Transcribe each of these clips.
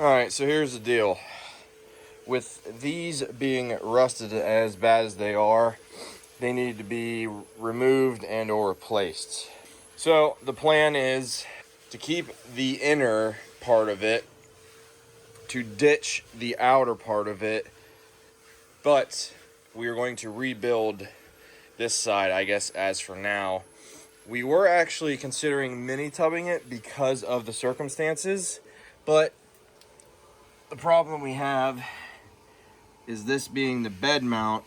Alright, so here's the deal. With these being rusted as bad as they are, they need to be removed and or replaced. So the plan is to keep the inner part of it, to ditch the outer part of it, but we are going to rebuild this side, I guess, as for now. We were actually considering mini tubbing it because of the circumstances, but the problem we have is this being the bed mount,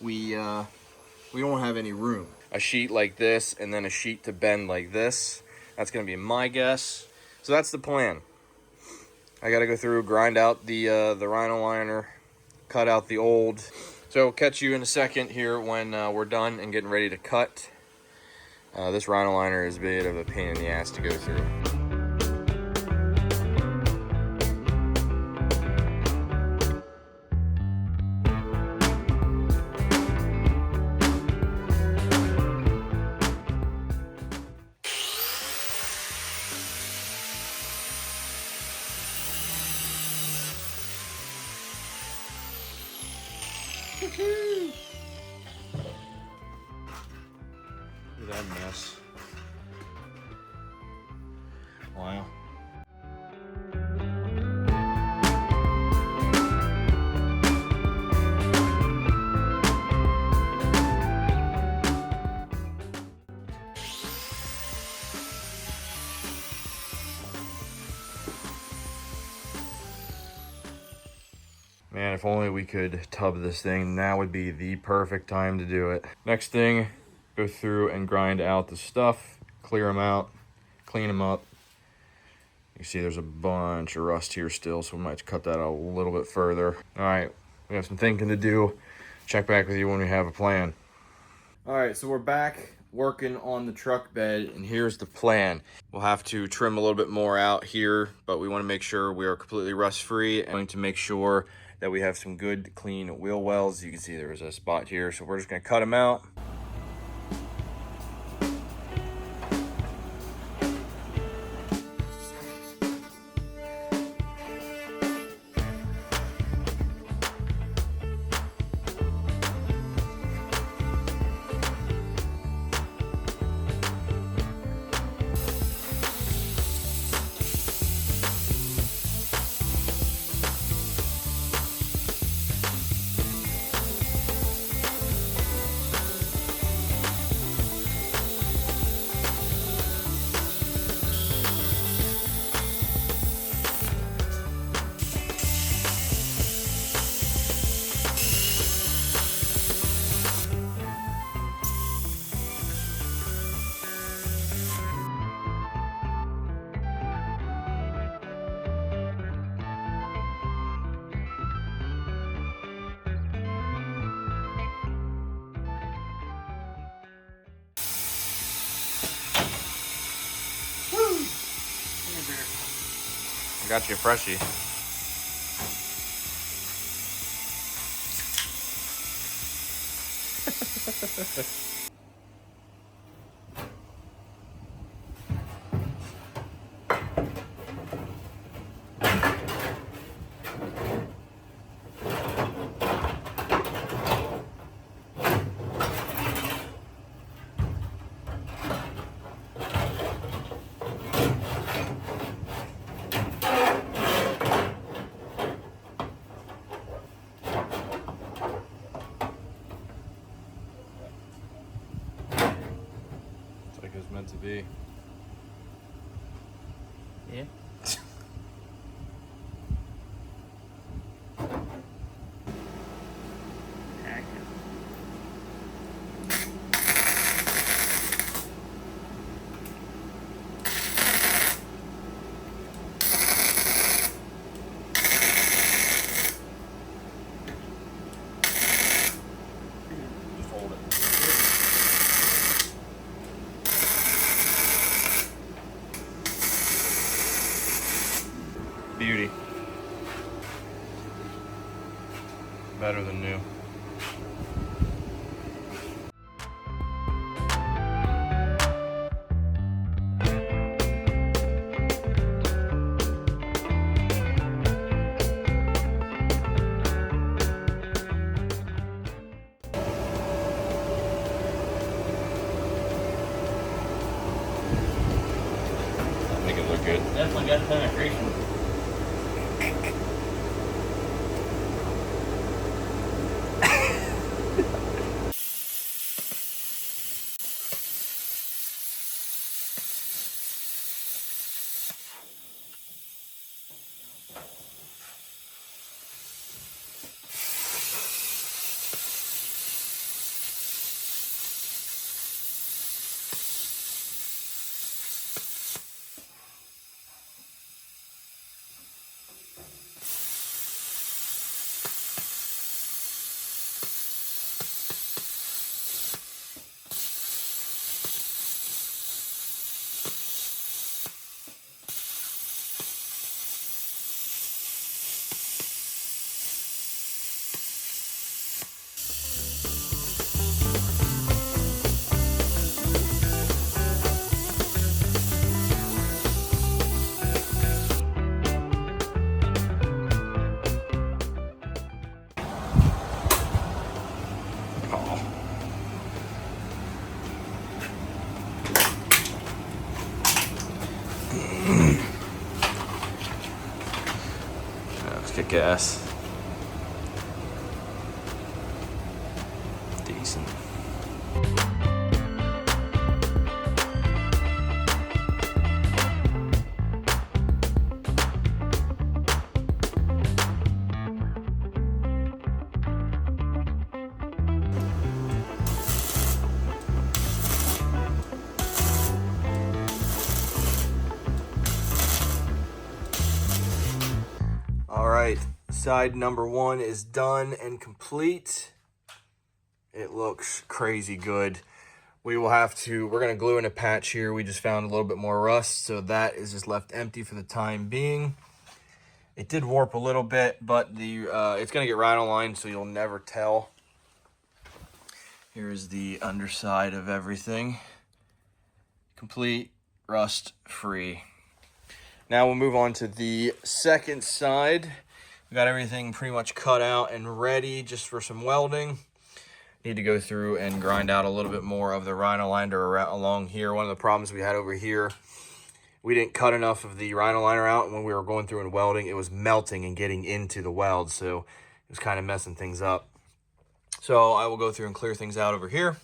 we don't have any room. A sheet like this and then a sheet to bend like this. That's gonna be my guess. So that's the plan. I gotta go through, grind out the rhino liner, cut out the old. So I'll catch you in a second here when we're done and getting ready to cut. This rhino liner is a bit of a pain in the ass to go through. Look at that mess. Wow. Man, if only we could tub this thing, now would be the perfect time to do it. Next thing, go through and grind out the stuff, clear them out, clean them up. You see there's a bunch of rust here still, so we might cut that out a little bit further. All right, we have some thinking to do. Check back with you when we have a plan. All right, so we're back working on the truck bed, and here's the plan. We'll have to trim a little bit more out here, but we want to make sure we are completely rust-free. I'm going to make sure that we have some good, clean wheel wells. You can see there was a spot here, so we're just going to cut them out. Got you a freshie. Like it was meant to be. Yeah. Just hold it. Beauty. Better than new. good. Definitely got penetration. Let's kick ass. Decent. All right, side number 1 is done and complete. It looks crazy good. We're gonna glue in a patch here. We just found a little bit more rust, so that is just left empty for the time being. It did warp a little bit, but it's gonna get right on line, so you'll never tell. Here's the underside of everything. Complete, rust free. Now we'll move on to the second side. We got everything pretty much cut out and ready just for some welding. Need to go through and grind out a little bit more of the rhino liner along here. One of the problems we had over here, we didn't cut enough of the rhino liner out, and when we were going through and welding, it was melting and getting into the weld, so it was kind of messing things up. So I will go through and clear things out over here,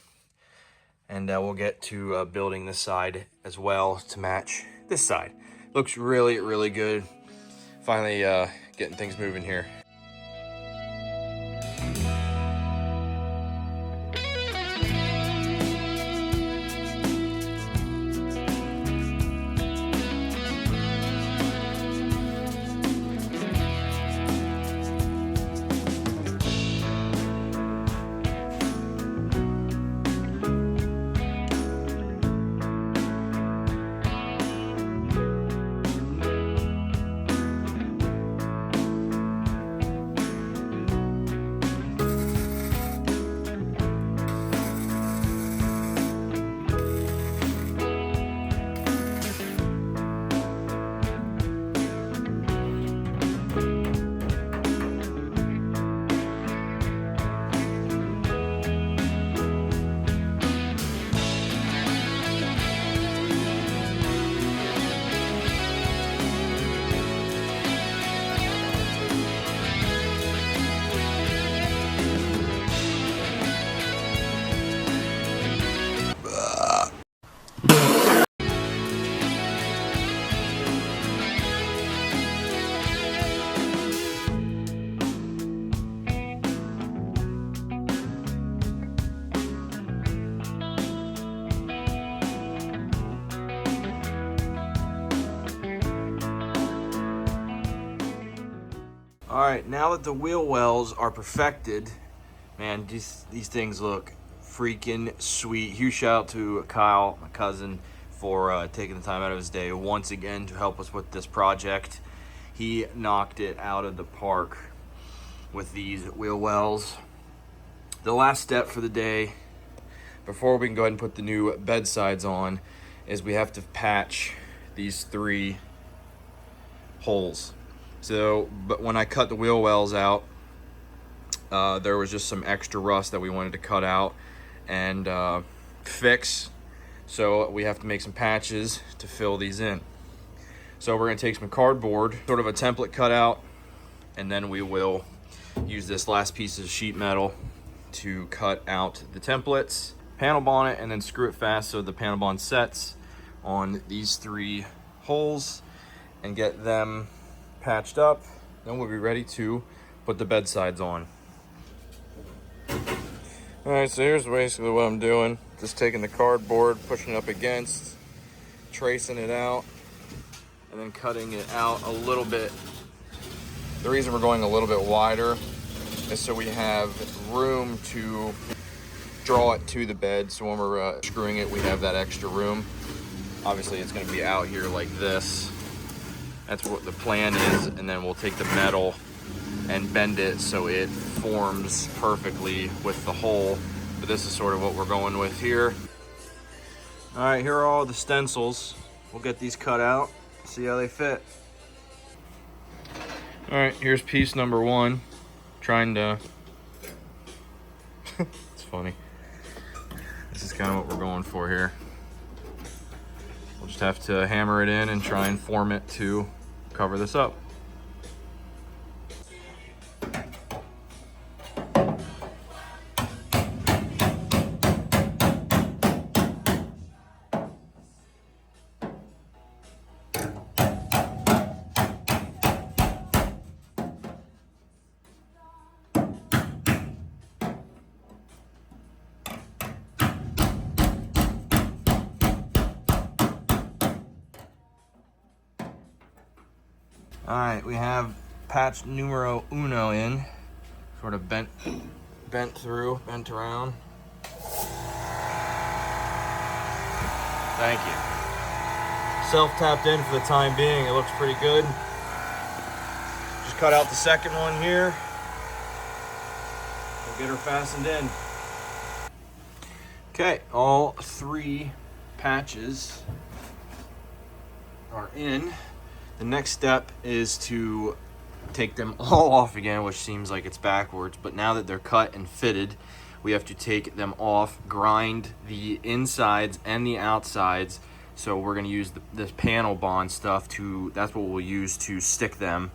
and we'll get to building this side as well to match this side. Looks really, really good. Finally getting things moving here. All right, now that the wheel wells are perfected, man, these things look freaking sweet. Huge shout out to Kyle, my cousin, for taking the time out of his day once again to help us with this project. He knocked it out of the park with these wheel wells. The last step for the day, before we can go ahead and put the new bed sides on, is we have to patch these 3 holes. So, but when I cut the wheel wells out, there was just some extra rust that we wanted to cut out and fix. So we have to make some patches to fill these in. So we're gonna take some cardboard, sort of a template cutout, and then we will use this last piece of sheet metal to cut out the templates, panel bond it, and then screw it fast so the panel bond sets on these 3 holes and get them patched up. Then we'll be ready to put the bed sides on. All right, so here's basically what I'm doing. Just taking the cardboard, pushing it up against, tracing it out, and then cutting it out a little bit. The reason we're going a little bit wider is so we have room to draw it to the bed. So when we're screwing it, we have that extra room. Obviously it's gonna be out here like this. That's what the plan is. And then we'll take the metal and bend it so it forms perfectly with the hole. But this is sort of what we're going with here. All right, here are all the stencils. We'll get these cut out, see how they fit. All right, here's piece number 1. Trying to, it's funny. This is kind of what we're going for here. We'll just have to hammer it in and try and form it to cover this up. All right, we have patch numero 1 in, sort of bent through, bent around. Thank you. Self-tapped in for the time being, it looks pretty good. Just cut out the second one here. We'll get her fastened in. Okay, all 3 patches are in. The next step is to take them all off again, which seems like it's backwards, but now that they're cut and fitted, we have to take them off, grind the insides and the outsides. So we're gonna use this panel bond stuff that's what we'll use to stick them.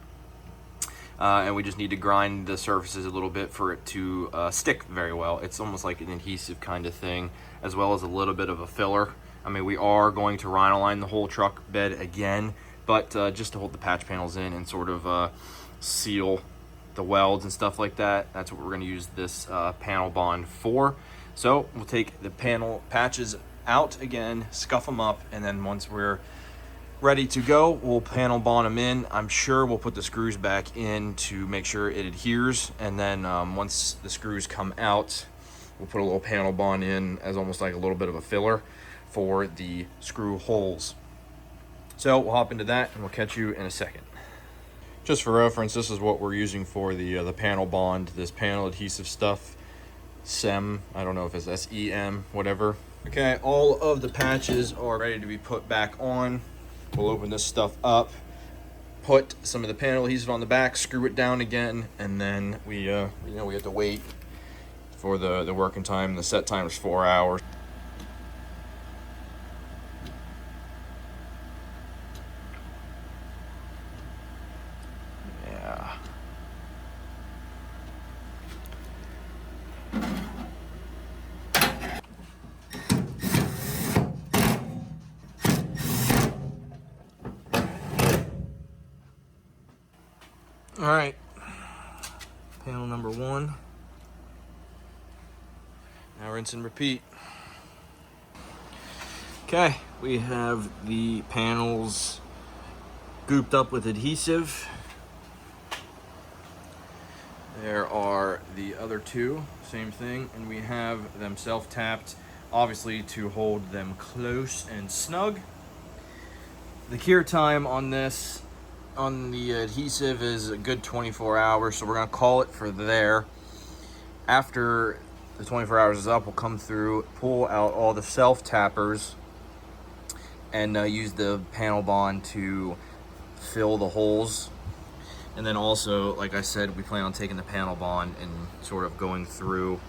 And we just need to grind the surfaces a little bit for it to stick very well. It's almost like an adhesive kind of thing, as well as a little bit of a filler. I mean, we are going to rhino-line the whole truck bed again, but just to hold the patch panels in and sort of seal the welds and stuff like that. That's what we're going to use this panel bond for. So we'll take the panel patches out again, scuff them up, and then once we're ready to go, we'll panel bond them in. I'm sure we'll put the screws back in to make sure it adheres, and then once the screws come out, we'll put a little panel bond in as almost like a little bit of a filler for the screw holes. So we'll hop into that and we'll catch you in a second. Just for reference, this is what we're using for the panel bond, this panel adhesive stuff. SEM, I don't know if it's SEM, whatever. Okay, all of the patches are ready to be put back on. We'll open this stuff up, put some of the panel adhesive on the back, screw it down again, and then we have to wait for the working time. The set time is 4 hours. All right, panel number 1. Now rinse and repeat. Okay, we have the panels gooped up with adhesive. There are the other 2, same thing, and we have them self-tapped, obviously to hold them close and snug. The cure time on this, on the adhesive, is a good 24 hours, so we're gonna call it for there. After the 24 hours is up, we'll come through, pull out all the self-tappers, and use the panel bond to fill the holes. And then also, like I said, we plan on taking the panel bond and sort of going through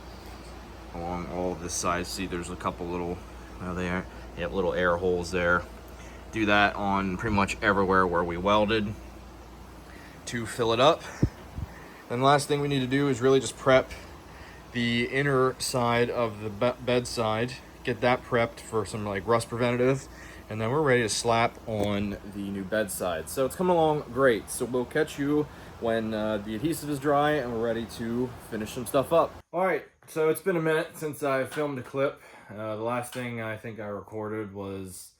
along all of this side. See, there's a couple little, there, you have little air holes there. Do that on pretty much everywhere where we welded to fill it up. Then the last thing we need to do is really just prep the inner side of the bed side, get that prepped for some like rust preventative, and then we're ready to slap on the new bed side. So it's coming along great. So we'll catch you when the adhesive is dry and we're ready to finish some stuff up. All right, so it's been a minute since I filmed a clip. The last thing I think I recorded was,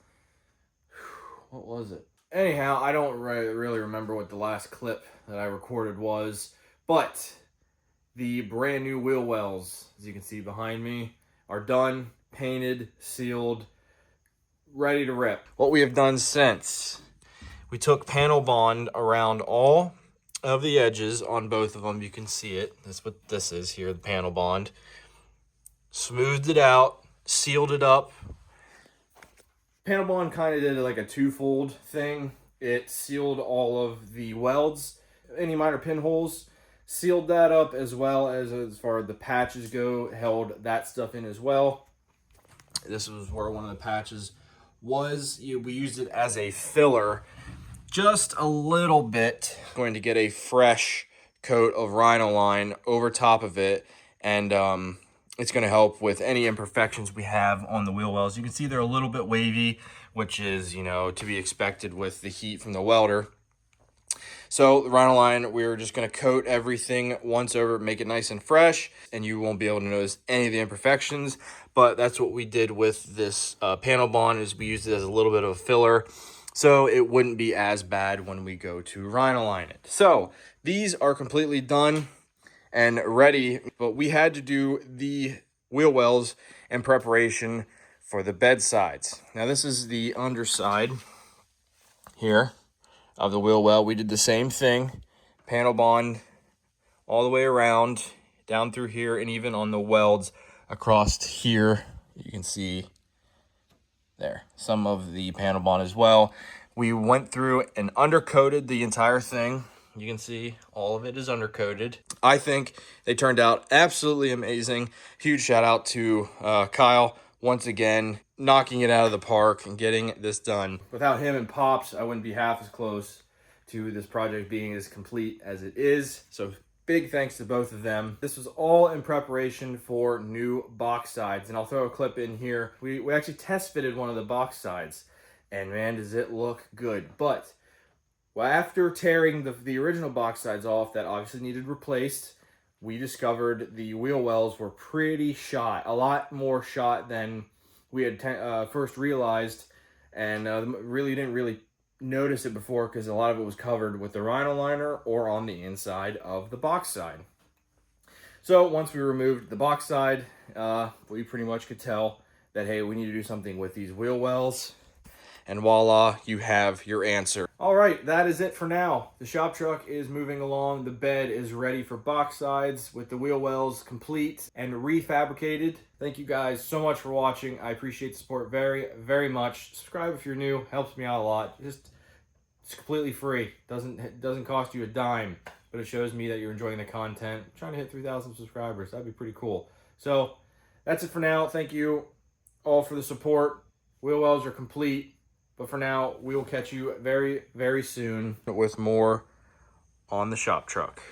what was it? Anyhow, I don't really remember what the last clip that I recorded was, but the brand new wheel wells, as you can see behind me, are done, painted, sealed, ready to rip. What we have done since, we took panel bond around all of the edges on both of them. You can see it. That's what this is here, the panel bond. Smoothed it out, sealed it up. Panel bond kind of did like a twofold thing. It sealed all of the welds, any minor pinholes, sealed that up, as well as far as the patches go, held that stuff in as well. This was where one of the patches was. We used it as a filler, just a little bit. Going to get a fresh coat of Rhino-Line over top of it, and it's going to help with any imperfections we have on the wheel wells. You can see they're a little bit wavy, which is, you know, to be expected with the heat from the welder. So the Rhino-Line, we're just going to coat everything once over, make it nice and fresh, and you won't be able to notice any of the imperfections. But that's what we did with this panel bond, is we used it as a little bit of a filler, so it wouldn't be as bad when we go to Rhino-Line it. So these are completely done and ready, but we had to do the wheel wells in preparation for the bed sides. Now this is the underside here of the wheel well. We did the same thing, panel bond all the way around, down through here, and even on the welds across here. You can see there some of the panel bond as well. We went through and undercoated the entire thing. You can see all of it is undercoated. I think they turned out absolutely amazing. Huge shout out to Kyle, once again, knocking it out of the park and getting this done. Without him and Pops, I wouldn't be half as close to this project being as complete as it is. So big thanks to both of them. This was all in preparation for new box sides, and I'll throw a clip in here. We actually test fitted one of the box sides, and man, does it look good. But well, after tearing the original box sides off that obviously needed replaced, we discovered the wheel wells were pretty shot, a lot more shot than we had first realized, and really didn't notice it before because a lot of it was covered with the Rhino liner or on the inside of the box side. So once we removed the box side, we pretty much could tell that, hey, we need to do something with these wheel wells. And voila, you have your answer. All right, that is it for now. The shop truck is moving along. The bed is ready for box sides with the wheel wells complete and refabricated. Thank you guys so much for watching. I appreciate the support very, very much. Subscribe if you're new. Helps me out a lot. It's completely free. Doesn't cost you a dime, but it shows me that you're enjoying the content. I'm trying to hit 3,000 subscribers. That'd be pretty cool. So that's it for now. Thank you all for the support. Wheel wells are complete. But for now, we will catch you very, very soon with more on the shop truck.